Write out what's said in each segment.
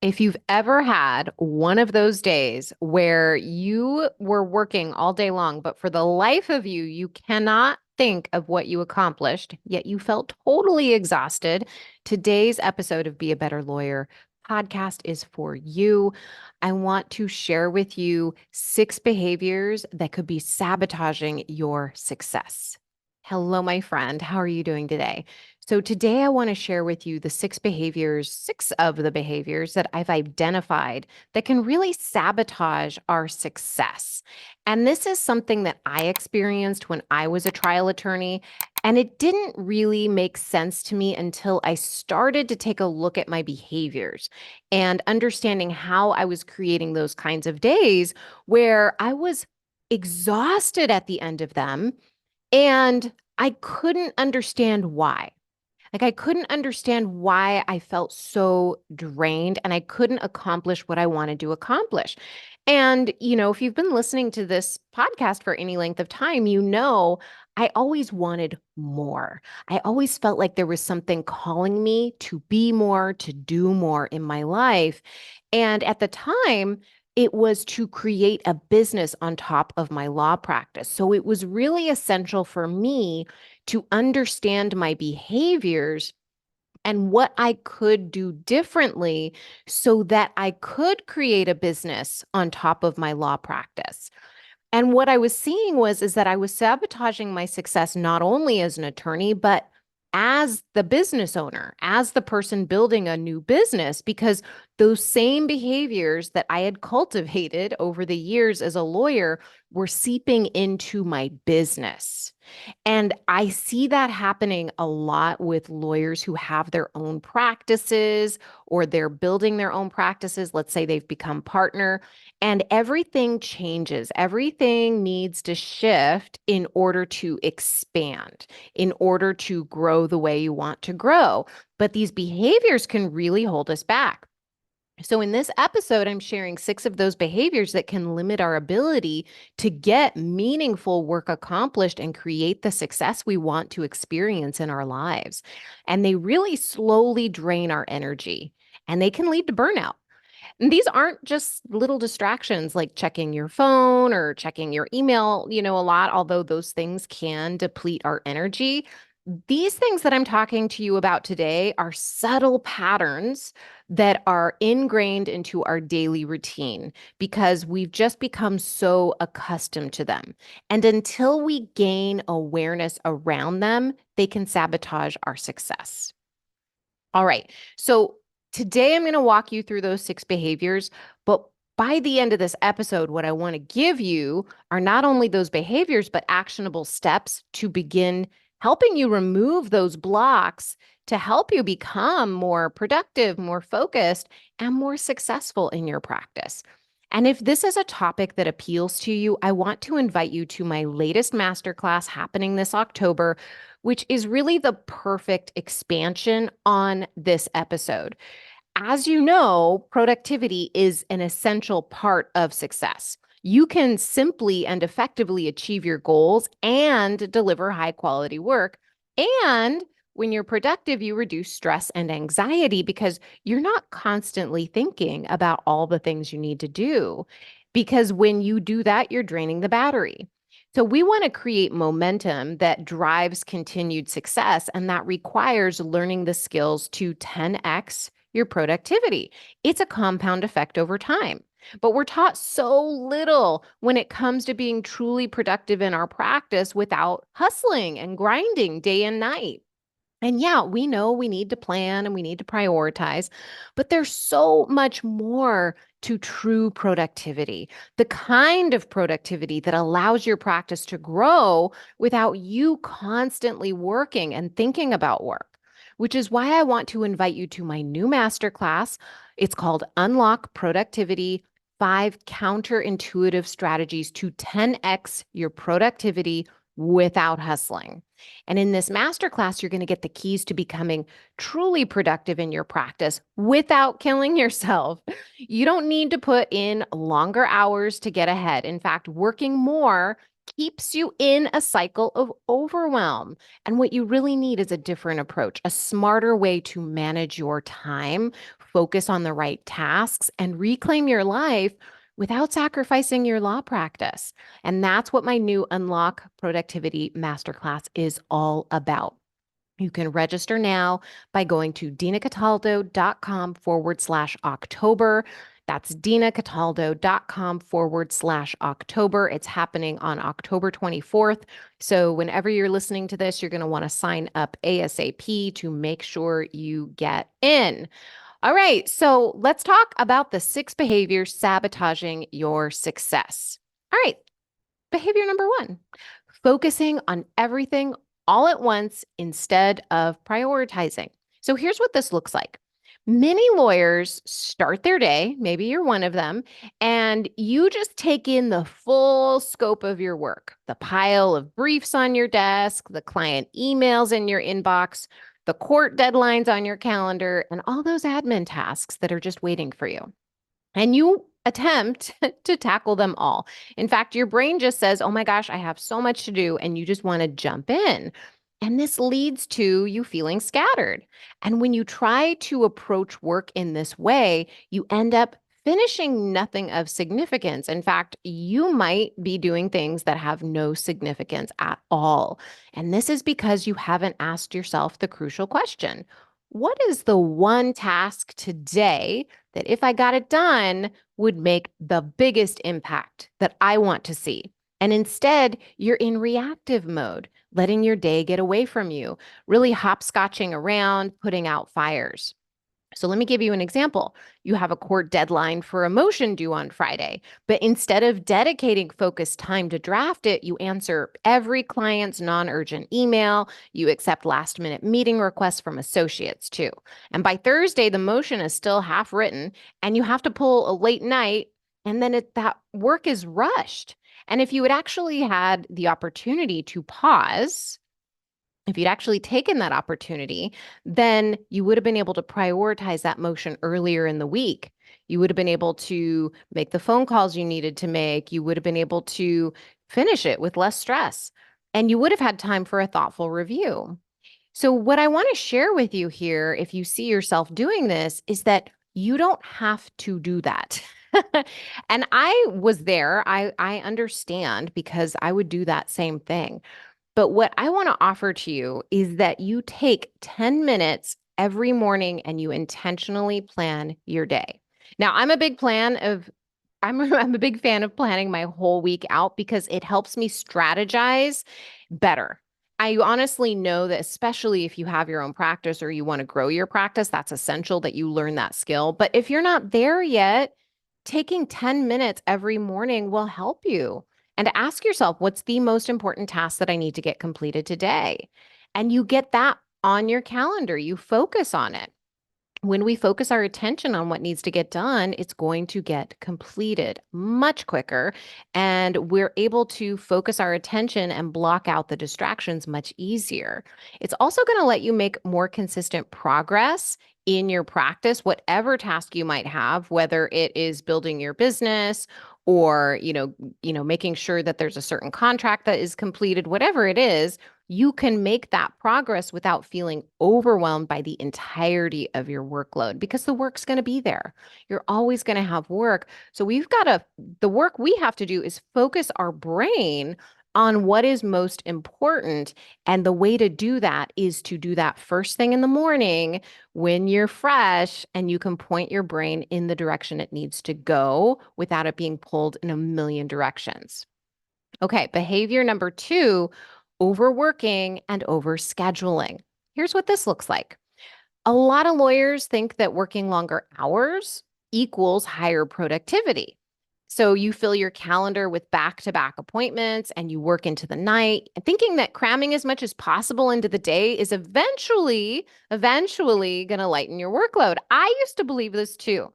If you've ever had one of those days where you were working all day long, but for the life of you, you cannot think of what you accomplished, yet you felt totally exhausted, today's episode of Be a Better Lawyer podcast is for you. I want to share with you 6 behaviors that could be sabotaging your success. Hello, my friend. How are you doing today? So today I want to share with you the 6 behaviors, 6 of the behaviors that I've identified that can really sabotage our success. And this is something that I experienced when I was a trial attorney. And it didn't really make sense to me until I started to take a look at my behaviors and understanding how I was creating those kinds of days where I was exhausted at the end of them and I couldn't understand why. I couldn't understand why I felt so drained and I couldn't accomplish what I wanted to accomplish. And, if you've been listening to this podcast for any length of time, I always wanted more. I always felt like there was something calling me to be more, to do more in my life. And at the time, it was to create a business on top of my law practice. So it was really essential for me to understand my behaviors and what I could do differently so that I could create a business on top of my law practice. And what I was seeing is that I was sabotaging my success not only as an attorney, but as the business owner, as the person building a new business, because those same behaviors that I had cultivated over the years as a lawyer were seeping into my business. And I see that happening a lot with lawyers who have their own practices or they're building their own practices. Let's say they've become partner and everything changes. Everything needs to shift in order to expand, in order to grow the way you want to grow. But these behaviors can really hold us back. So, in this episode, I'm sharing 6 of those behaviors that can limit our ability to get meaningful work accomplished and create the success we want to experience in our lives. And they really slowly drain our energy and they can lead to burnout. And these aren't just little distractions like checking your phone or checking your email, a lot, although those things can deplete our energy. These things that I'm talking to you about today are subtle patterns that are ingrained into our daily routine because we've just become so accustomed to them. And until we gain awareness around them, they can sabotage our success. All right. So today I'm going to walk you through those 6 behaviors, but by the end of this episode, what I want to give you are not only those behaviors, but actionable steps to begin helping you remove those blocks to help you become more productive, more focused, and more successful in your practice. And if this is a topic that appeals to you, I want to invite you to my latest masterclass happening this October, which is really the perfect expansion on this episode. As you know, productivity is an essential part of success. You can simply and effectively achieve your goals and deliver high quality work. And when you're productive, you reduce stress and anxiety because you're not constantly thinking about all the things you need to do. Because when you do that, you're draining the battery. So we want to create momentum that drives continued success, and that requires learning the skills to 10x your productivity. It's a compound effect over time. But we're taught so little when it comes to being truly productive in our practice without hustling and grinding day and night. And yeah, we know we need to plan and we need to prioritize, but there's so much more to true productivity, the kind of productivity that allows your practice to grow without you constantly working and thinking about work, which is why I want to invite you to my new masterclass. It's called Unlock Productivity: 5 Counterintuitive Strategies to 10x Your Productivity Without Hustling. And in this masterclass, you're going to get the keys to becoming truly productive in your practice without killing yourself. You don't need to put in longer hours to get ahead. In fact, working more keeps you in a cycle of overwhelm. And what you really need is a different approach, a smarter way to manage your time, focus on the right tasks, and reclaim your life without sacrificing your law practice. And that's what my new Unlock Productivity Masterclass is all about. You can register now by going to dinacataldo.com/October. That's dinacataldo.com/October. It's happening on October 24th. So whenever you're listening to this, you're going to want to sign up ASAP to make sure you get in. All right. So let's talk about the 6 behaviors sabotaging your success. All right. Behavior number 1, focusing on everything all at once instead of prioritizing. So here's what this looks like. Many lawyers start their day, maybe you're one of them, and you just take in the full scope of your work, the pile of briefs on your desk, the client emails in your inbox, the court deadlines on your calendar, and all those admin tasks that are just waiting for you. And you attempt to tackle them all. In fact, your brain just says, oh my gosh, I have so much to do, and you just want to jump in. And this leads to you feeling scattered. And when you try to approach work in this way, you end up finishing nothing of significance. In fact, you might be doing things that have no significance at all. And this is because you haven't asked yourself the crucial question: what is the one task today that, if I got it done, would make the biggest impact that I want to see? And instead, you're in reactive mode, letting your day get away from you, really hopscotching around, putting out fires. So let me give you an example. You have a court deadline for a motion due on Friday, but instead of dedicating focused time to draft it, you answer every client's non-urgent email. You accept last-minute meeting requests from associates too. And by Thursday, the motion is still half written, and you have to pull a late night, and then that work is rushed. And if you had actually had the opportunity to pause, if you'd actually taken that opportunity, then you would have been able to prioritize that motion earlier in the week. You would have been able to make the phone calls you needed to make. You would have been able to finish it with less stress. And you would have had time for a thoughtful review. So, what I want to share with you here, if you see yourself doing this, is that you don't have to do that. And I was there. I understand, because I would do that same thing. But what I want to offer to you is that you take 10 minutes every morning and you intentionally plan your day. Now, I'm a big fan of planning my whole week out because it helps me strategize better. I honestly know that, especially if you have your own practice or you want to grow your practice, that's essential that you learn that skill. But if you're not there yet, taking 10 minutes every morning will help you. And ask yourself, what's the most important task that I need to get completed today? And you get that on your calendar. You focus on it. When we focus our attention on what needs to get done, it's going to get completed much quicker. And we're able to focus our attention and block out the distractions much easier. It's also going to let you make more consistent progress in your practice, whatever task you might have, whether it is building your business or, making sure that there's a certain contract that is completed, whatever it is. You can make that progress without feeling overwhelmed by the entirety of your workload, because the work's going to be there. You're always going to have work. So the work we have to do is focus our brain on what is most important. And the way to do that is to do that first thing in the morning when you're fresh, and you can point your brain in the direction it needs to go without it being pulled in a million directions. Okay, behavior number 2, overworking and overscheduling. Here's what this looks like. A lot of lawyers think that working longer hours equals higher productivity. So you fill your calendar with back-to-back appointments and you work into the night, thinking that cramming as much as possible into the day is eventually going to lighten your workload. I used to believe this too.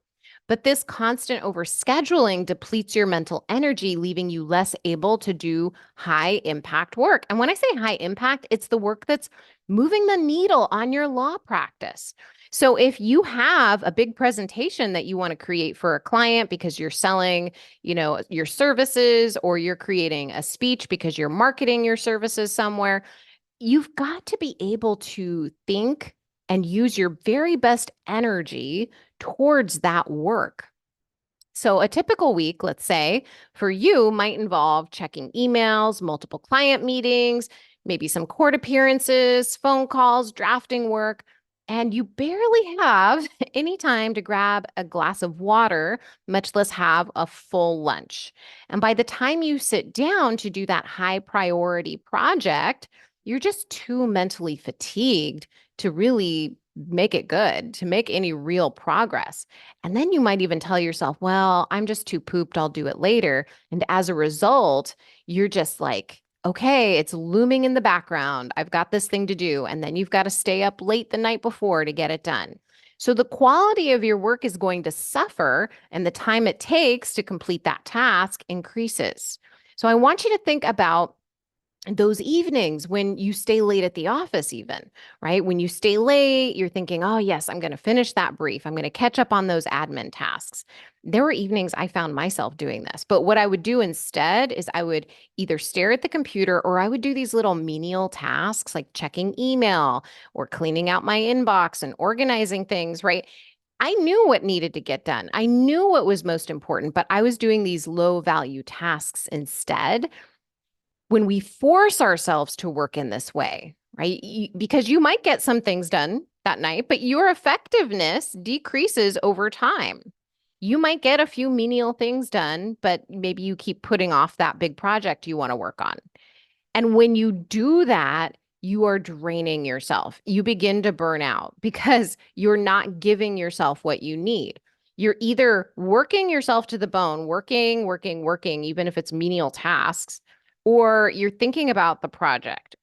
But this constant overscheduling depletes your mental energy, leaving you less able to do high impact work. And when I say high impact, it's the work that's moving the needle on your law practice. So if you have a big presentation that you want to create for a client because you're selling, your services, or you're creating a speech because you're marketing your services somewhere, you've got to be able to think and use your very best energy towards that work. So, a typical week, let's say, for you might involve checking emails, multiple client meetings, maybe some court appearances, phone calls, drafting work, and you barely have any time to grab a glass of water, much less have a full lunch. And by the time you sit down to do that high priority project, you're just too mentally fatigued to really make it good, to make any real progress. And then you might even tell yourself, well, I'm just too pooped. I'll do it later. And as a result, you're just like, okay, it's looming in the background. I've got this thing to do. And then you've got to stay up late the night before to get it done. So the quality of your work is going to suffer, and the time it takes to complete that task increases. So I want you to think about those evenings when you stay late at the office, even, right? When you stay late, you're thinking, oh, yes, I'm going to finish that brief. I'm going to catch up on those admin tasks. There were evenings I found myself doing this. But what I would do instead is I would either stare at the computer, or I would do these little menial tasks like checking email or cleaning out my inbox and organizing things, right? I knew what needed to get done. I knew what was most important, but I was doing these low value tasks instead. When we force ourselves to work in this way, right? Because you might get some things done that night, but your effectiveness decreases over time. You might get a few menial things done, but maybe you keep putting off that big project you want to work on. And when you do that, you are draining yourself. You begin to burn out because you're not giving yourself what you need. You're either working yourself to the bone, working, even if it's menial tasks, or you're thinking about the project,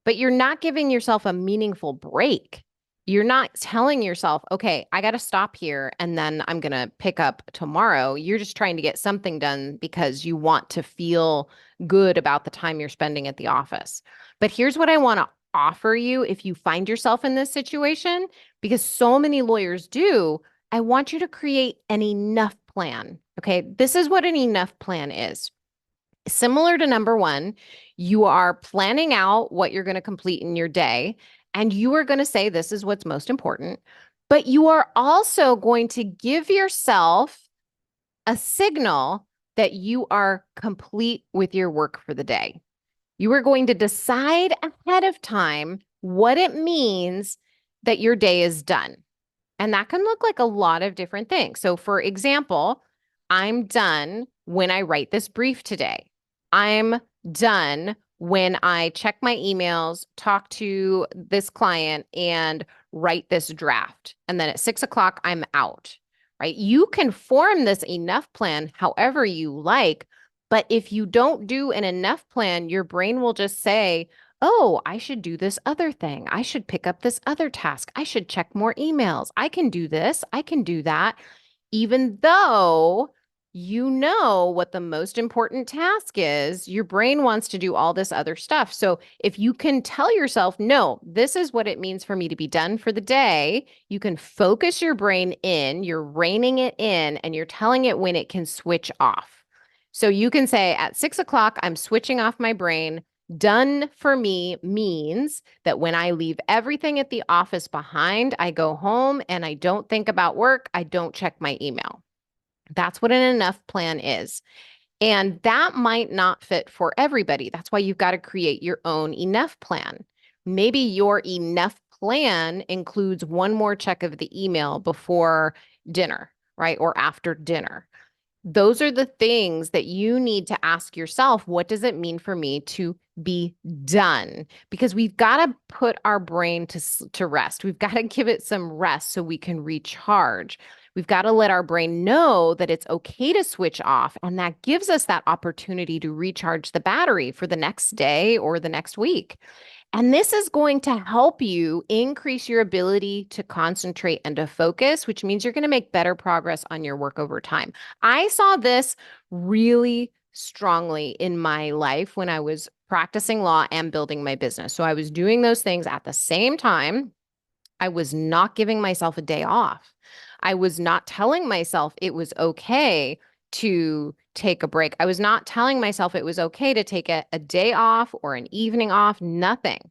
but you're not giving yourself a meaningful break. You're not telling yourself, okay, I got to stop here and then I'm going to pick up tomorrow. You're just trying to get something done because you want to feel good about the time you're spending at the office. But here's what I want to offer you if you find yourself in this situation, because so many lawyers do. I want you to create an enough plan. Okay. This is what an enough plan is. Similar to number one, you are planning out what you're going to complete in your day, and you are going to say, this is what's most important. But you are also going to give yourself a signal that you are complete with your work for the day. You are going to decide ahead of time what it means that your day is done. And that can look like a lot of different things. So, for example, I'm done when I write this brief today. I'm done when I check my emails, talk to this client, and write this draft. And then at 6 o'clock, I'm out, right? You can form this enough plan however you like. But if you don't do an enough plan, your brain will just say, oh, I should do this other thing. I should pick up this other task. I should check more emails. I can do this. I can do that. Even though you know what the most important task is, your brain wants to do all this other stuff. So if you can tell yourself, no, this is what it means for me to be done for the day, you can focus your brain in, you're reining it in, and you're telling it when it can switch off. So you can say at 6 o'clock, I'm switching off my brain. Done for me means that when I leave everything at the office behind, I go home and I don't think about work. I don't check my email. That's what an enough plan is. And that might not fit for everybody. That's why you've got to create your own enough plan. Maybe your enough plan includes one more check of the email before dinner, right? Or after dinner. Those are the things that you need to ask yourself, what does it mean for me to be done? Because we've got to put our brain to rest. We've got to give it some rest so we can recharge. We've got to let our brain know that it's okay to switch off. And that gives us that opportunity to recharge the battery for the next day or the next week. And this is going to help you increase your ability to concentrate and to focus, which means you're going to make better progress on your work over time. I saw this really strongly in my life when I was practicing law and building my business. So I was doing those things at the same time. I was not giving myself a day off. I was not telling myself it was okay to take a break. I was not telling myself it was okay to take a day off or an evening off, nothing.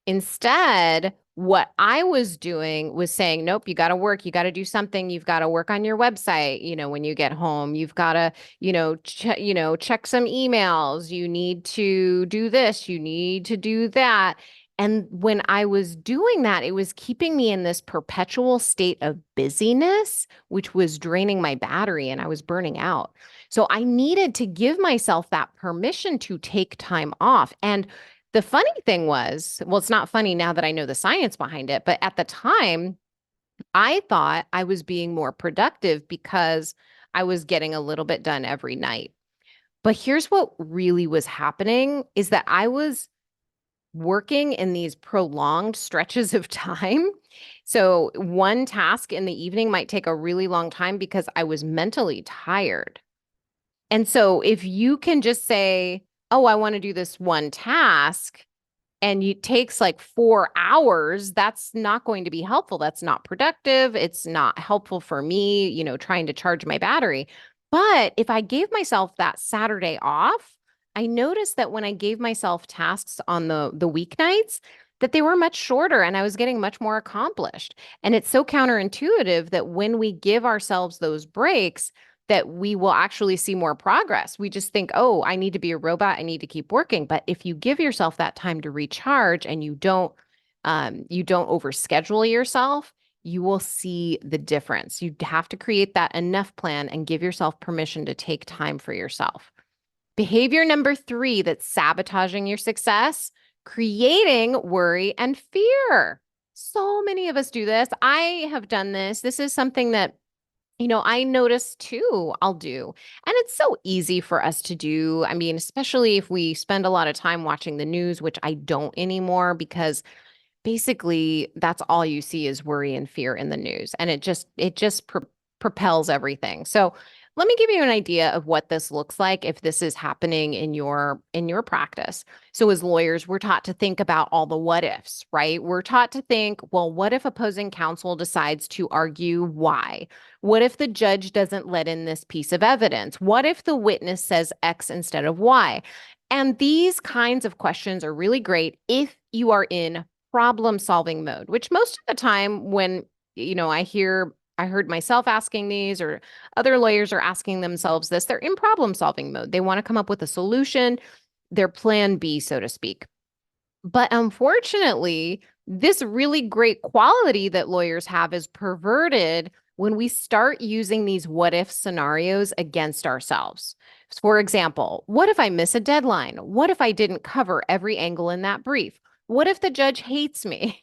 Instead, what I was doing was saying, nope, you got to work. You got to do something. You've got to work on your website. When you get home, you've got to, check some emails. You need to do this. You need to do that. And when I was doing that, it was keeping me in this perpetual state of busyness, which was draining my battery and I was burning out. So I needed to give myself that permission to take time off. And the funny thing was, well, it's not funny now that I know the science behind it, but at the time, I thought I was being more productive because I was getting a little bit done every night. But here's what really was happening is that I was working in these prolonged stretches of time. So one task in the evening might take a really long time because I was mentally tired. And so if you can just say, oh, I want to do this one task, and it takes like 4 hours, that's not going to be helpful. That's not productive. It's not helpful for me, trying to charge my battery. But if I gave myself that Saturday off, I noticed that when I gave myself tasks on the weeknights, that they were much shorter and I was getting much more accomplished. And it's so counterintuitive that when we give ourselves those breaks, that we will actually see more progress. We just think, oh, I need to be a robot. I need to keep working. But if you give yourself that time to recharge and you don't overschedule yourself, you will see the difference. You have to create that enough plan and give yourself permission to take time for yourself. Behavior number 3 that's sabotaging your success, creating worry and fear. So many of us do this. I have done this. This is something that I notice too, I'll do. And it's so easy for us to do. I mean, especially if we spend a lot of time watching the news, which I don't anymore because basically that's all you see is worry and fear in the news. And it just propels everything. So let me give you an idea of what this looks like if this is happening in your practice. So as lawyers, we're taught to think about all the what ifs, right? We're taught to think, well, what if opposing counsel decides to argue why? What if the judge doesn't let in this piece of evidence? What if the witness says X instead of Y? And these kinds of questions are really great if you are in problem solving mode, which most of the time when, I heard myself asking these or other lawyers are asking themselves this, they're in problem solving mode. They want to come up with a solution, their plan B, so to speak. But unfortunately, this really great quality that lawyers have is perverted when we start using these what if scenarios against ourselves. For example, what if I miss a deadline? What if I didn't cover every angle in that brief? What if the judge hates me?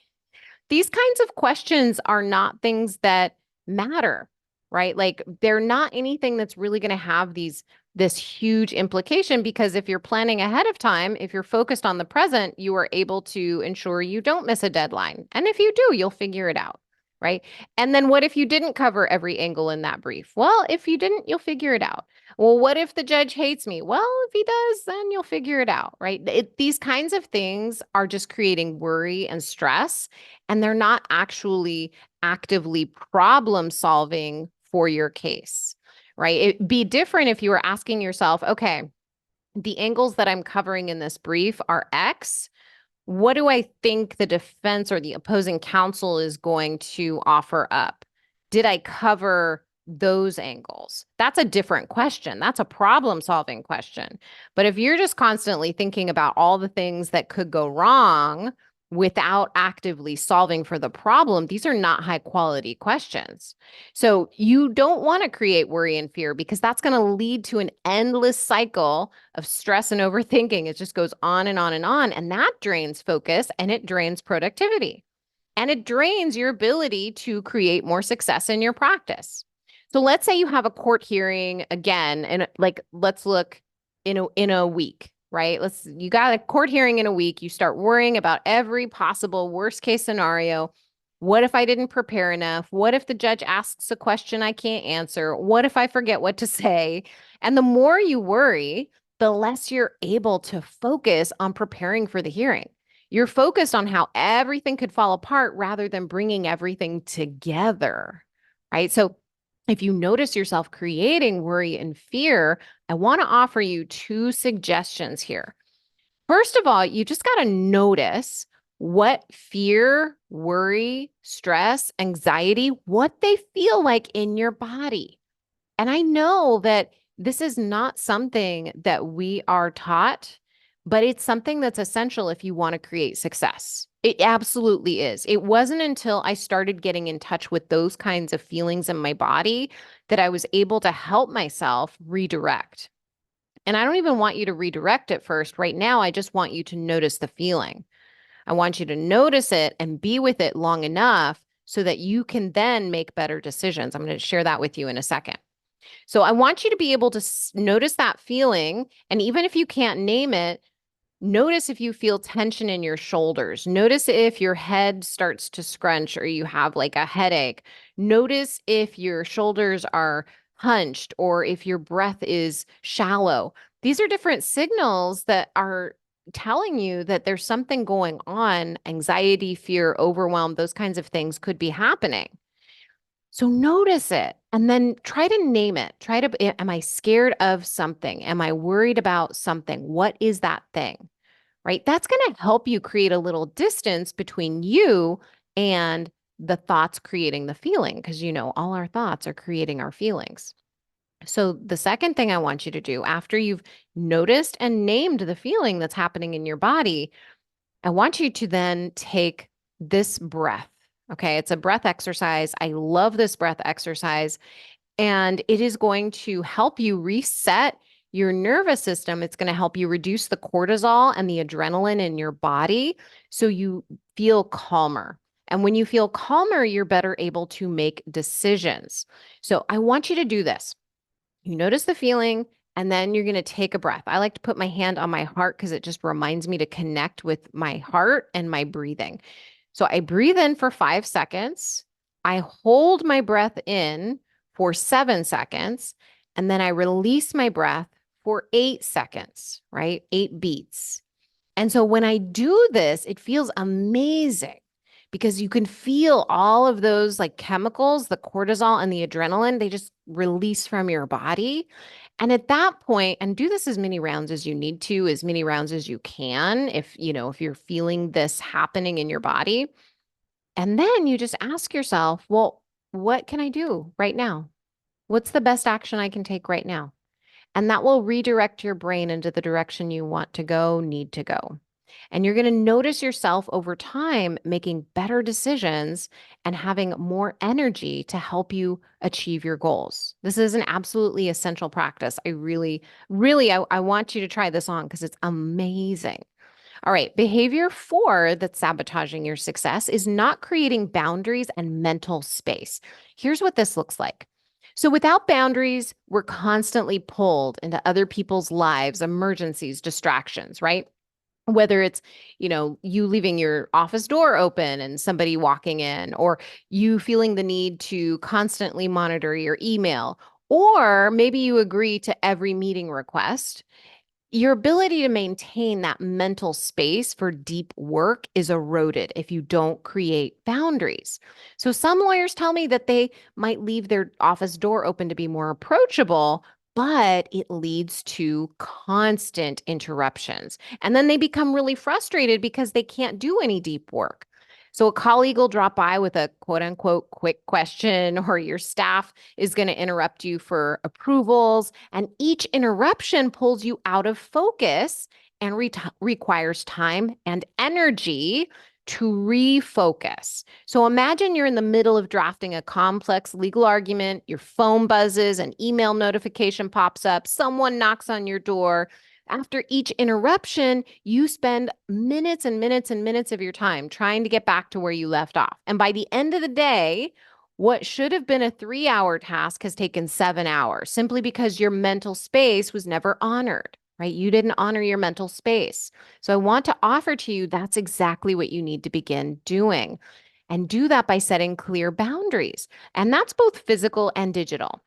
These kinds of questions are not things that matter, right? Like they're not anything that's really going to have this huge implication because if you're planning ahead of time, if you're focused on the present, you are able to ensure you don't miss a deadline. And if you do, you'll figure it out, right? And then what if you didn't cover every angle in that brief? Well, if you didn't, you'll figure it out. Well, what if the judge hates me? Well, if he does, then you'll figure it out, right? These kinds of things are just creating worry and stress, and they're not actually actively problem solving for your case, right? It'd be different if you were asking yourself, okay, the angles that I'm covering in this brief are X. What do I think the defense or the opposing counsel is going to offer up? Did I cover those angles? That's a different question. That's a problem solving question. But if you're just constantly thinking about all the things that could go wrong without actively solving for the problem, these are not high quality questions. So you don't want to create worry and fear because that's going to lead to an endless cycle of stress and overthinking. It just goes on and on and on. And that drains focus and it drains productivity. and it drains your ability to create more success in your practice. So let's say you have a court hearing again, and like let's look in a week, right? You got a court hearing in a week. You start worrying about every possible worst case scenario. What if I didn't prepare enough? What if the judge asks a question I can't answer? What if I forget what to say? And the more you worry, the less you're able to focus on preparing for the hearing. You're focused on how everything could fall apart rather than bringing everything together, right? So if you notice yourself creating worry and fear, I want to offer you two suggestions here. First of all, you just got to notice what fear, worry, stress, anxiety, what they feel like in your body. And I know that this is not something that we are taught, but it's something that's essential if you want to create success. It absolutely is. It wasn't until I started getting in touch with those kinds of feelings in my body that I was able to help myself redirect. And I don't even want you to redirect at first. Right now, I just want you to notice the feeling. I want you to notice it and be with it long enough so that you can then make better decisions. I'm going to share that with you in a second. So I want you to be able to notice that feeling. And even if you can't name it, notice if you feel tension in your shoulders. Notice if your head starts to scrunch or you have like a headache. Notice if your shoulders are hunched or if your breath is shallow. These are different signals that are telling you that there's something going on. Anxiety, fear, overwhelm, those kinds of things could be happening. So notice it and then try to name it. Am I scared of something? Am I worried about something? What is that thing? Right? That's going to help you create a little distance between you and the thoughts creating the feeling, because all our thoughts are creating our feelings. So the second thing I want you to do after you've noticed and named the feeling that's happening in your body, I want you to then take this breath. Okay. It's a breath exercise. I love this breath exercise. And it is going to help you reset your nervous system. It's going to help you reduce the cortisol and the adrenaline in your body so you feel calmer. And when you feel calmer, you're better able to make decisions. So I want you to do this. You notice the feeling, and then you're going to take a breath. I like to put my hand on my heart because it just reminds me to connect with my heart and my breathing. So I breathe in for 5 seconds. I hold my breath in for 7 seconds, and then I release my breath for 8 seconds, right? 8 beats. And so when I do this, it feels amazing because you can feel all of those like chemicals, the cortisol and the adrenaline, they just release from your body. And at that point, and do this as many rounds as you need to, as many rounds as you can, if you're feeling this happening in your body. And then you just ask yourself, well, what can I do right now? What's the best action I can take right now? And that will redirect your brain into the direction you want to go, need to go. And you're going to notice yourself over time making better decisions and having more energy to help you achieve your goals. This is an absolutely essential practice. I really, really, I want you to try this on because it's amazing. All right. Behavior 4 that's sabotaging your success is not creating boundaries and mental space. Here's what this looks like. So without boundaries, we're constantly pulled into other people's lives, emergencies, distractions, right? Whether it's, you leaving your office door open and somebody walking in, or you feeling the need to constantly monitor your email, or maybe you agree to every meeting request. Your ability to maintain that mental space for deep work is eroded if you don't create boundaries. So some lawyers tell me that they might leave their office door open to be more approachable, but it leads to constant interruptions. And then they become really frustrated because they can't do any deep work. So a colleague will drop by with a quote unquote quick question, or your staff is going to interrupt you for approvals. And each interruption pulls you out of focus and requires time and energy to refocus. So imagine you're in the middle of drafting a complex legal argument, your phone buzzes, an email notification pops up, someone knocks on your door. After each interruption, you spend minutes and minutes and minutes of your time trying to get back to where you left off. And by the end of the day, what should have been a 3-hour task has taken 7 hours simply because your mental space was never honored, right? You didn't honor your mental space. So I want to offer to you that's exactly what you need to begin doing. And do that by setting clear boundaries. And that's both physical and digital.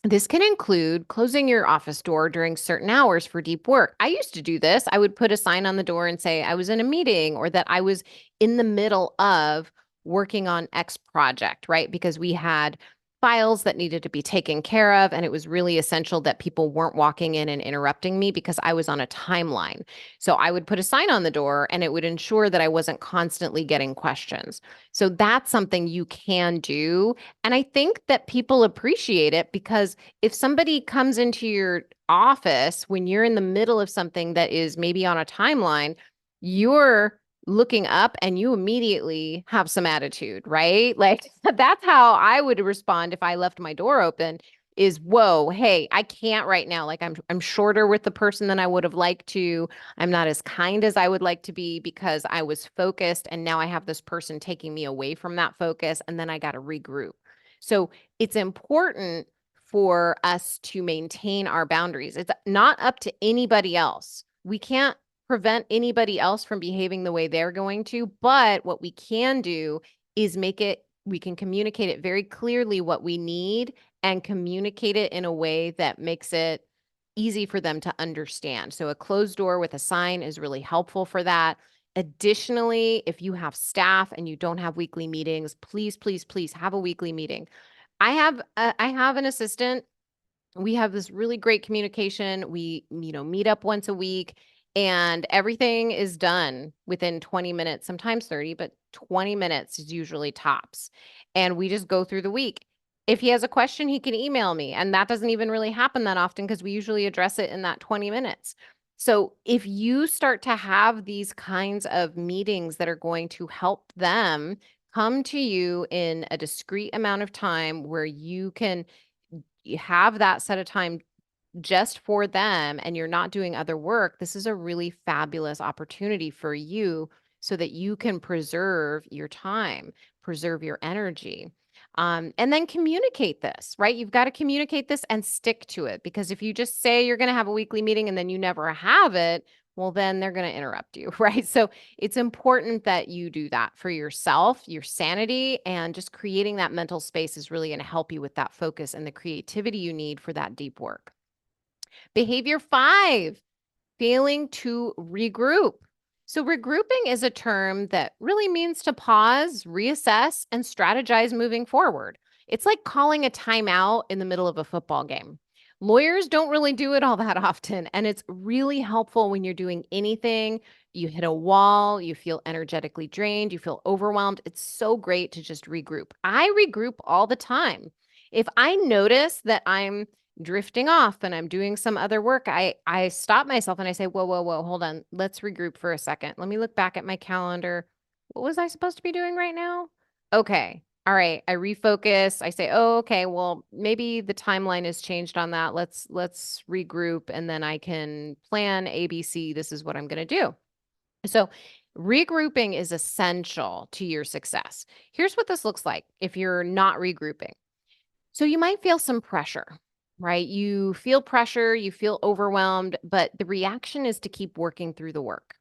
This can include closing your office door during certain hours for deep work. I used to do this. I would put a sign on the door and say I was in a meeting or that I was in the middle of working on X project, right? Because we had files that needed to be taken care of. And it was really essential that people weren't walking in and interrupting me because I was on a timeline. So I would put a sign on the door and it would ensure that I wasn't constantly getting questions. So that's something you can do. And I think that people appreciate it because if somebody comes into your office when you're in the middle of something that is maybe on a timeline, you're looking up and you immediately have some attitude, right? Like that's how I would respond if I left my door open is whoa, hey, I can't right now. Like I'm shorter with the person than I would have liked to. I'm not as kind as I would like to be because I was focused and now I have this person taking me away from that focus and then I got to regroup. So it's important for us to maintain our boundaries. It's not up to anybody else. We can't prevent anybody else from behaving the way they're going to, but what we can do is we can communicate it very clearly what we need and communicate it in a way that makes it easy for them to understand. So a closed door with a sign is really helpful for that. Additionally, if you have staff and you don't have weekly meetings, please, please, please have a weekly meeting. I have an assistant. We have this really great communication. We, meet up once a week and everything is done within 20 minutes, sometimes 30, but 20 minutes is usually tops. And we just go through the week. If he has a question, he can email me. And that doesn't even really happen that often because we usually address it in that 20 minutes. So if you start to have these kinds of meetings that are going to help them come to you in a discrete amount of time where you can have that set of time just for them and you're not doing other work, this is a really fabulous opportunity for you so that you can preserve your time, preserve your energy. And then communicate this, right? You've got to communicate this and stick to it because if you just say you're going to have a weekly meeting and then you never have it, well, then they're going to interrupt you, right? So it's important that you do that for yourself, your sanity, and just creating that mental space is really going to help you with that focus and the creativity you need for that deep work. Behavior 5, failing to regroup. So, regrouping is a term that really means to pause, reassess, and strategize moving forward. It's like calling a timeout in the middle of a football game. Lawyers don't really do it all that often, and it's really helpful when you're doing anything. You hit a wall, you feel energetically drained, you feel overwhelmed. It's so great to just regroup. I regroup all the time. If I notice that I'm drifting off and I'm doing some other work, I stop myself and I say, whoa, whoa, whoa, hold on. Let's regroup for a second. Let me look back at my calendar. What was I supposed to be doing right now? Okay. All right. I refocus. I say, oh, okay, well, maybe the timeline has changed on that. Let's regroup and then I can plan ABC. This is what I'm going to do. So regrouping is essential to your success. Here's what this looks like if you're not regrouping. So you might feel some pressure, right? You feel pressure, you feel overwhelmed, but the reaction is to keep working through the work.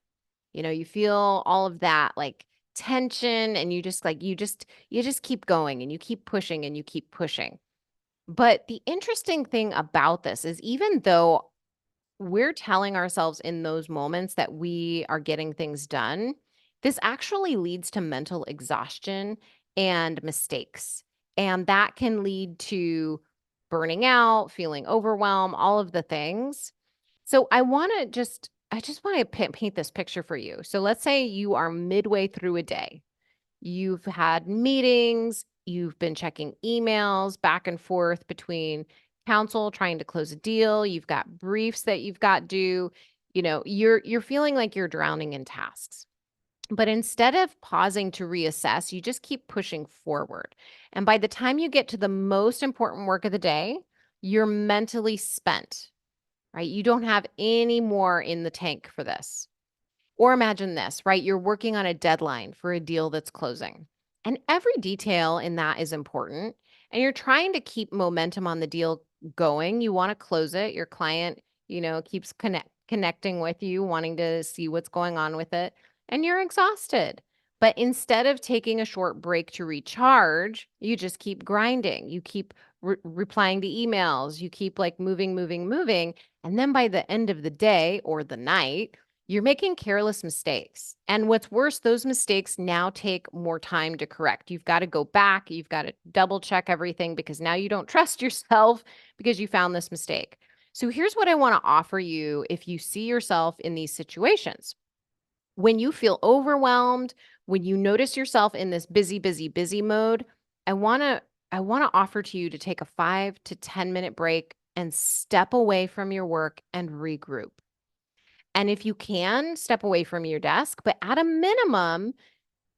You feel all of that like tension and you just keep going and you keep pushing and you keep pushing. But the interesting thing about this is even though we're telling ourselves in those moments that we are getting things done, this actually leads to mental exhaustion and mistakes. And that can lead to burning out, feeling overwhelmed, all of the things. So I just want to paint this picture for you. So let's say you are midway through a day. You've had meetings, you've been checking emails back and forth between counsel trying to close a deal, you've got briefs that you've got due, you're feeling like you're drowning in tasks. But instead of pausing to reassess, you just keep pushing forward. And by the time you get to the most important work of the day, you're mentally spent, right? You don't have any more in the tank for this. Or imagine this, right? You're working on a deadline for a deal that's closing, and every detail in that is important. And you're trying to keep momentum on the deal going. You want to close it. Your client, keeps connecting with you, wanting to see what's going on with it, and you're exhausted. But instead of taking a short break to recharge, you just keep grinding. You keep replying to emails. You keep like moving, moving, moving. And then by the end of the day or the night, you're making careless mistakes. And what's worse, those mistakes now take more time to correct. You've got to go back, you've got to double check everything because now you don't trust yourself because you found this mistake. So here's what I want to offer you if you see yourself in these situations. When you feel overwhelmed, when you notice yourself in this busy, busy, busy mode, I want to offer to you to take a 5 to 10-minute break and step away from your work and regroup. And if you can, step away from your desk, but at a minimum,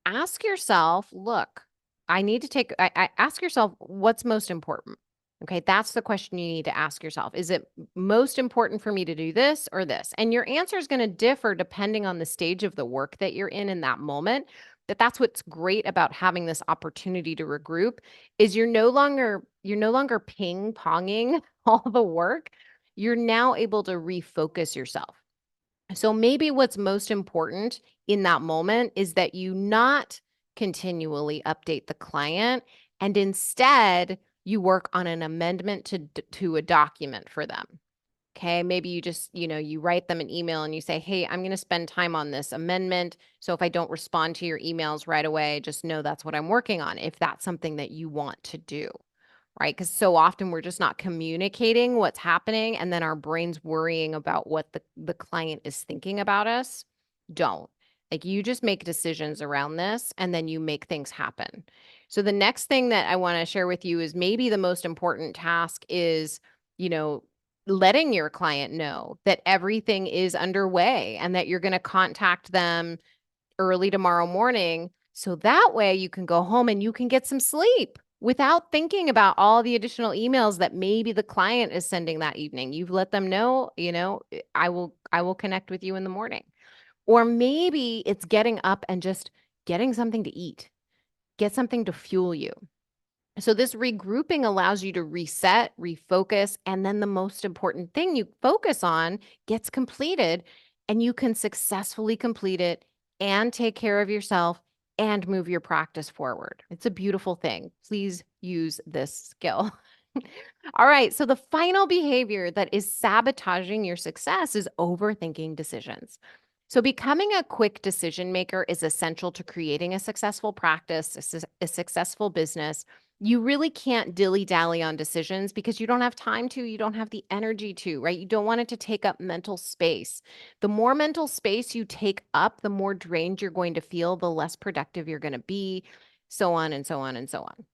ask yourself, look, I need to take, I ask yourself, what's most important? Okay, that's the question you need to ask yourself. Is it most important for me to do this or this? And your answer is going to differ depending on the stage of the work that you're in that moment. That's what's great about having this opportunity to regroup is you're no longer ping-ponging all the work. You're now able to refocus yourself. So maybe what's most important in that moment is that you not continually update the client and instead you work on an amendment to a document for them. Okay, maybe you just, you write them an email and you say, "Hey, I'm going to spend time on this amendment. So if I don't respond to your emails right away, just know that's what I'm working on," if that's something that you want to do. Right? Because so often we're just not communicating what's happening, and then our brain's worrying about what the client is thinking about us. Don't. Like, you just make decisions around this, and then you make things happen. So the next thing that I wanna share with you is maybe the most important task is, you know, letting your client know that everything is underway and that you're gonna contact them early tomorrow morning. So that way you can go home and you can get some sleep without thinking about all the additional emails that maybe the client is sending that evening. You've let them know, I will connect with you in the morning. Or maybe it's getting up and just getting something to eat. Get something to fuel you. So this regrouping allows you to reset, refocus, and then the most important thing you focus on gets completed and you can successfully complete it and take care of yourself and move your practice forward. It's a beautiful thing. Please use this skill. All right. So the final behavior that is sabotaging your success is overthinking decisions. So becoming a quick decision maker is essential to creating a successful practice, a successful business. You really can't dilly-dally on decisions because you don't have time to, you don't have the energy to, right? You don't want it to take up mental space. The more mental space you take up, the more drained you're going to feel, the less productive you're going to be, so on and so on and so on.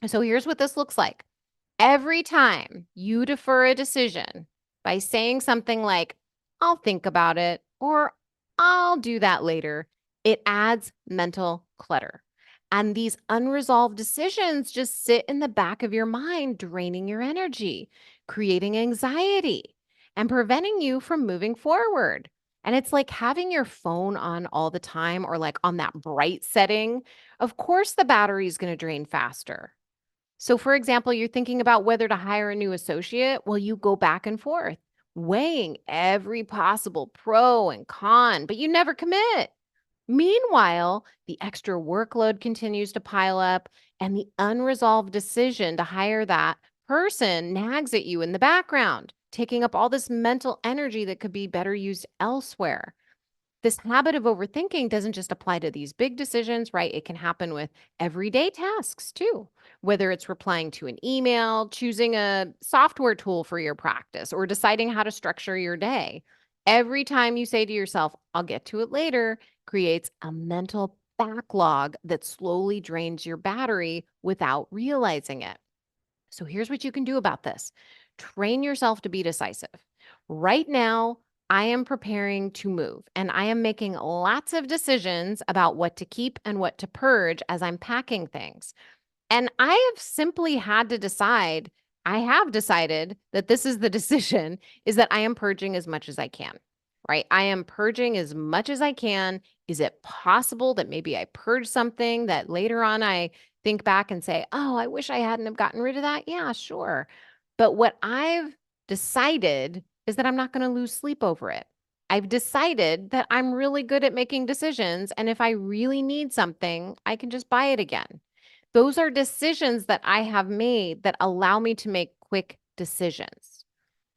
So here's what this looks like. Every time you defer a decision by saying something like, "I'll think about it," or "I'll do that later," it adds mental clutter. And these unresolved decisions just sit in the back of your mind, draining your energy, creating anxiety, and preventing you from moving forward. And it's like having your phone on all the time or like on that bright setting. Of course, the battery is going to drain faster. So, for example, you're thinking about whether to hire a new associate. Well, you go back and forth, weighing every possible pro and con, but you never commit. Meanwhile, the extra workload continues to pile up, and the unresolved decision to hire that person nags at you in the background, taking up all this mental energy that could be better used elsewhere. This habit of overthinking doesn't just apply to these big decisions, right? It can happen with everyday tasks too, whether it's replying to an email, choosing a software tool for your practice, or deciding how to structure your day. Every time you say to yourself, "I'll get to it later," creates a mental backlog that slowly drains your battery without realizing it. So here's what you can do about this. Train yourself to be decisive. Right now, I am preparing to move and I am making lots of decisions about what to keep and what to purge as I'm packing things. And I have simply had to decide I have decided that this is the decision is that I am purging as much as I can, right? I am purging as much as I can. Is it possible that maybe I purge something that later on I think back and say, oh, I wish I hadn't have gotten rid of that? Yeah, sure. But what I've decided is that I'm not going to lose sleep over it. I've decided that I'm really good at making decisions. And if I really need something, I can just buy it again. Those are decisions that I have made that allow me to make quick decisions,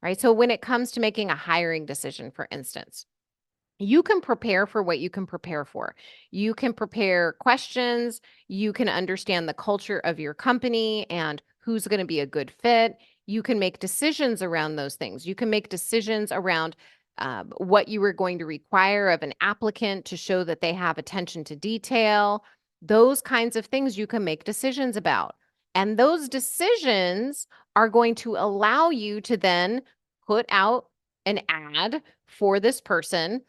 right? So when it comes to making a hiring decision, for instance, you can prepare for what you can prepare for. You can prepare questions. You can understand the culture of your company and who's going to be a good fit. You can make decisions around those things. You can make decisions around what you are going to require of an applicant to show that they have attention to detail. Those kinds of things you can make decisions about. And those decisions are going to allow you to then put out an ad for this person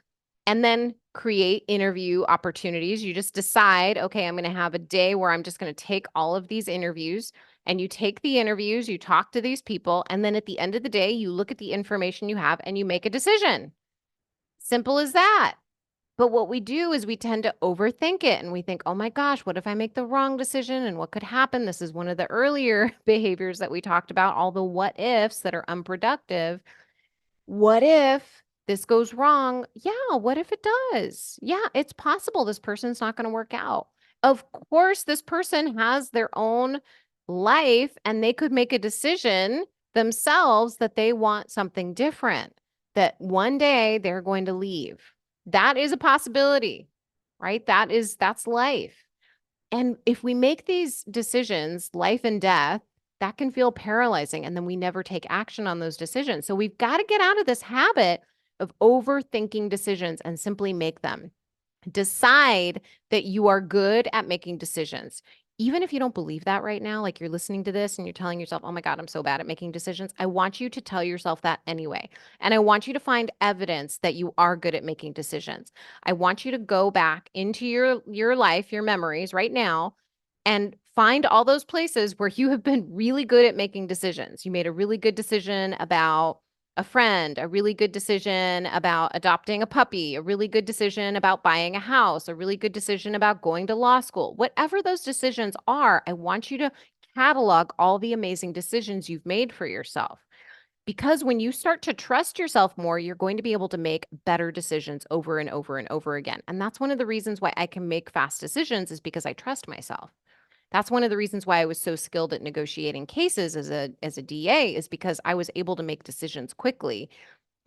and then create interview opportunities. You just decide, okay, I'm going to have a day where I'm just going to take all of these interviews, and you take the interviews, you talk to these people, and then at the end of the day, you look at the information you have and you make a decision. Simple as that. But what we do is we tend to overthink it and we think, oh my gosh, what if I make the wrong decision and what could happen? This is one of the earlier behaviors that we talked about, all the what ifs that are unproductive. What if this goes wrong? Yeah, what if it does? Yeah, it's possible this person's not going to work out. Of course, this person has their own life and they could make a decision themselves that they want something different, that one day they're going to leave. That is a possibility, right? That's life. And if we make these decisions, life and death, that can feel paralyzing. And then we never take action on those decisions. So we've got to get out of this habit of overthinking decisions and simply make them. Decide that you are good at making decisions. Even if you don't believe that right now, like you're listening to this and you're telling yourself, oh my God, I'm so bad at making decisions. I want you to tell yourself that anyway. And I want you to find evidence that you are good at making decisions. I want you to go back into your life, your memories right now, and find all those places where you have been really good at making decisions. You made a really good decision about a friend, a really good decision about adopting a puppy, a really good decision about buying a house, a really good decision about going to law school. Whatever those decisions are, I want you to catalog all the amazing decisions you've made for yourself. Because when you start to trust yourself more, you're going to be able to make better decisions over and over and over again. And that's one of the reasons why I can make fast decisions is because I trust myself. That's one of the reasons why I was so skilled at negotiating cases as a DA is because I was able to make decisions quickly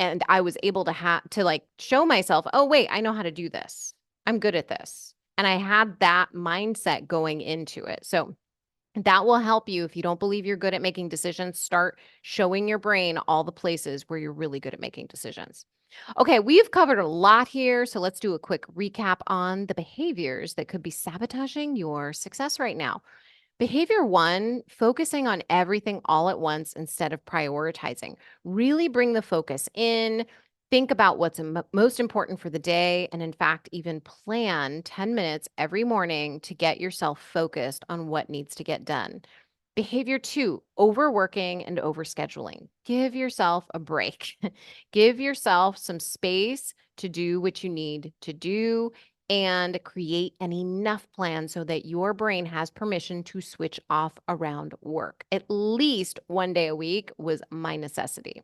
and I was able to like show myself, "Oh wait, I know how to do this. I'm good at this." And I had that mindset going into it. So that will help you if you don't believe you're good at making decisions, start showing your brain all the places where you're really good at making decisions. Okay, we've covered a lot here, so let's do a quick recap on the behaviors that could be sabotaging your success right now. Behavior one, focusing on everything all at once instead of prioritizing. Really bring the focus in. Think about what's most important for the day. And in fact, even plan 10 minutes every morning to get yourself focused on what needs to get done. Behavior two, overworking and overscheduling. Give yourself a break. Give yourself some space to do what you need to do and create an enough plan so that your brain has permission to switch off around work. At least one day a week was my necessity.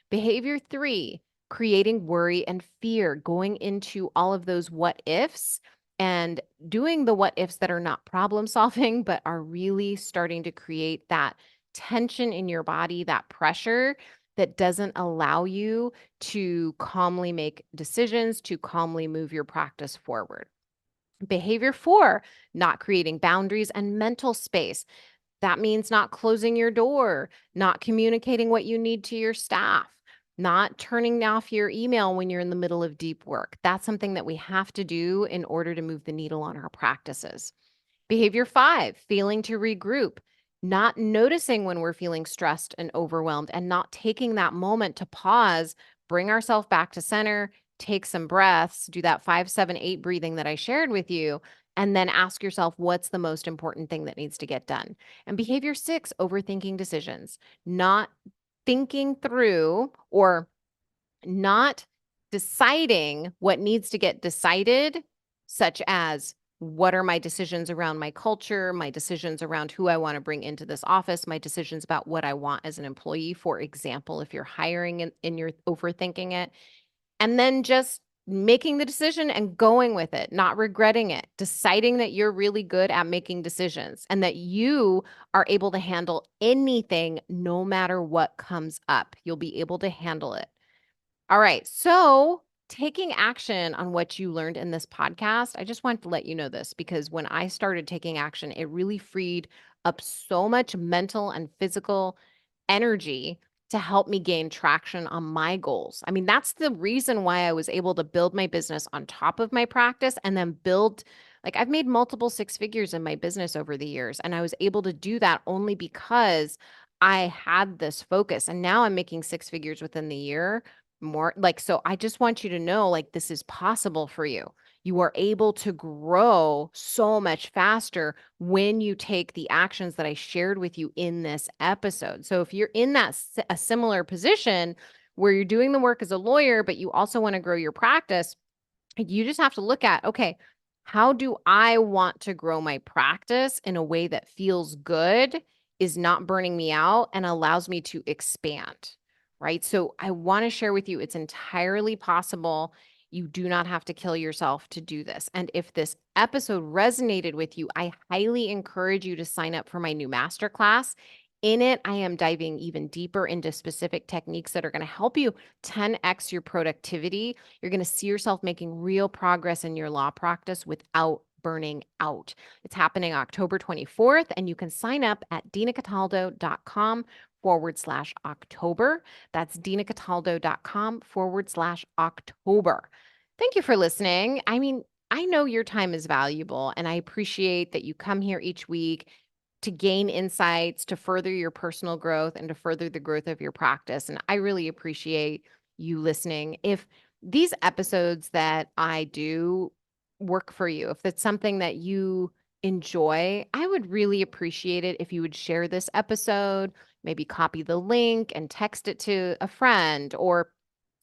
Behavior three, creating worry and fear, going into all of those what ifs and doing the what ifs that are not problem solving, but are really starting to create that tension in your body, that pressure that doesn't allow you to calmly make decisions, to calmly move your practice forward. Behavior four, not creating boundaries and mental space. That means not closing your door, not communicating what you need to your staff, not turning off your email when you're in the middle of deep work. That's something that we have to do in order to move the needle on our practices. Behavior five, failing to regroup, not noticing when we're feeling stressed and overwhelmed and not taking that moment to pause, bring ourselves back to center, take some breaths, do that 5, 7, 8 breathing that I shared with you, And then ask yourself, what's the most important thing that needs to get done? And behavior 6, overthinking decisions, not thinking through or not deciding what needs to get decided, such as what are my decisions around my culture, my decisions around who I want to bring into this office, my decisions about what I want as an employee, for example, if you're hiring and you're overthinking it, and then just making the decision and going with it, not regretting it, deciding that you're really good at making decisions and that you are able to handle anything no matter what comes up. You'll be able to handle it. All right. So, taking action on what you learned in this podcast, I just wanted to let you know this because when I started taking action, it really freed up so much mental and physical energy to help me gain traction on my goals. I mean, that's the reason why I was able to build my business on top of my practice and then build. Like, I've made multiple six figures in my business over the years, and I was able to do that only because I had this focus. And now I'm making six figures within the year more. Like, so I just want you to know, like, this is possible for you. You are able to grow so much faster when you take the actions that I shared with you in this episode. So if you're in a similar position where you're doing the work as a lawyer, but you also want to grow your practice, you just have to look at, okay, how do I want to grow my practice in a way that feels good, is not burning me out, and allows me to expand, right? So I want to share with you, it's entirely possible. You do not have to kill yourself to do this. And if this episode resonated with you, I highly encourage you to sign up for my new masterclass. In it, I am diving even deeper into specific techniques that are going to help you 10x your productivity. You're going to see yourself making real progress in your law practice without burning out. It's happening October 24th, and you can sign up at dinacataldo.com/October. That's dinacataldo.com/October. Thank you for listening. I mean, I know your time is valuable, and I appreciate that you come here each week to gain insights, to further your personal growth, and to further the growth of your practice. And I really appreciate you listening. If these episodes that I do work for you, if it's something that you enjoy, I would really appreciate it if you would share this episode, maybe copy the link and text it to a friend, or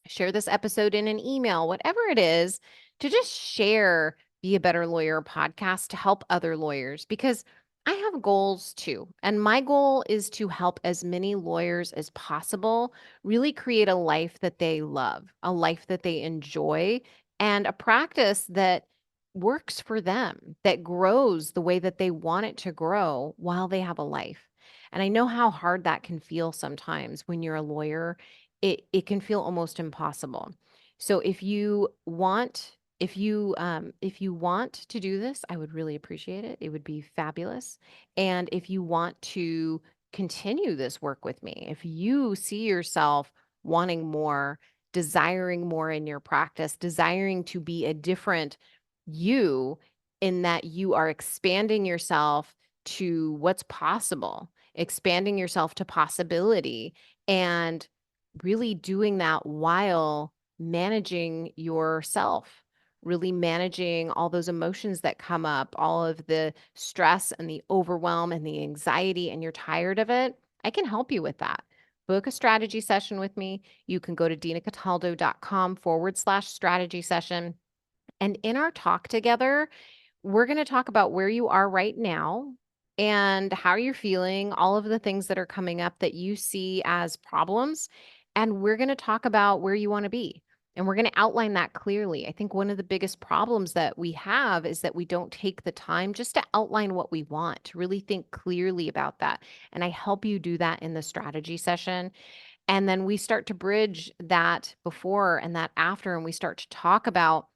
share this episode in an email, whatever it is, to just share Be a Better Lawyer podcast to help other lawyers, because I have goals too. And my goal is to help as many lawyers as possible really create a life that they love, a life that they enjoy, and a practice that works for them, that grows the way that they want it to grow while they have a life. And I know how hard that can feel sometimes when you're a lawyer. It can feel almost impossible. So if you want to do this, I would really appreciate it. It would be fabulous. And if you want to continue this work with me, if you see yourself wanting more, desiring more in your practice, desiring to be a different you, in that you are expanding yourself to what's possible, expanding yourself to possibility, and really doing that while managing yourself, really managing all those emotions that come up, all of the stress and the overwhelm and the anxiety, and you're tired of it, I can help you with that. Book a strategy session with me. You can go to dinacataldo.com/strategy session. And in our talk together, we're going to talk about where you are right now and how you're feeling, all of the things that are coming up that you see as problems. And we're going to talk about where you want to be. And we're going to outline that clearly. I think one of the biggest problems that we have is that we don't take the time just to outline what we want, to really think clearly about that. And I help you do that in the strategy session. And then we start to bridge that before and that after, and we start to talk about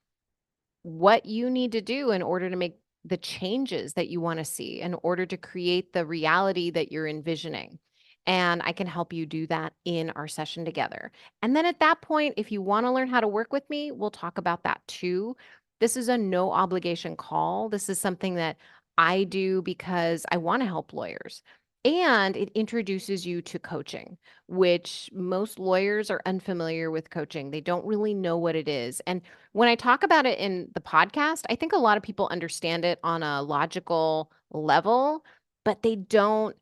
what you need to do in order to make the changes that you want to see, in order to create the reality that you're envisioning. And I can help you do that in our session together. And then at that point, if you want to learn how to work with me, we'll talk about that too. This is a no obligation call. This is something that I do because I want to help lawyers. And it introduces you to coaching, which most lawyers are unfamiliar with coaching. They don't really know what it is. And when I talk about it in the podcast, I think a lot of people understand it on a logical level, but they don't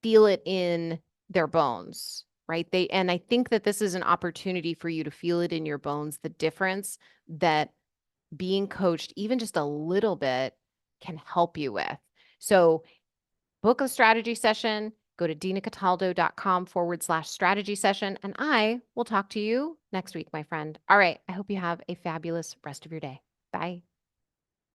feel it in their bones, right? And I think that this is an opportunity for you to feel it in your bones, the difference that being coached, even just a little bit, can help you with. So book a strategy session, go to dinacataldo.com/strategy session, and I will talk to you next week, my friend. All right. I hope you have a fabulous rest of your day. Bye.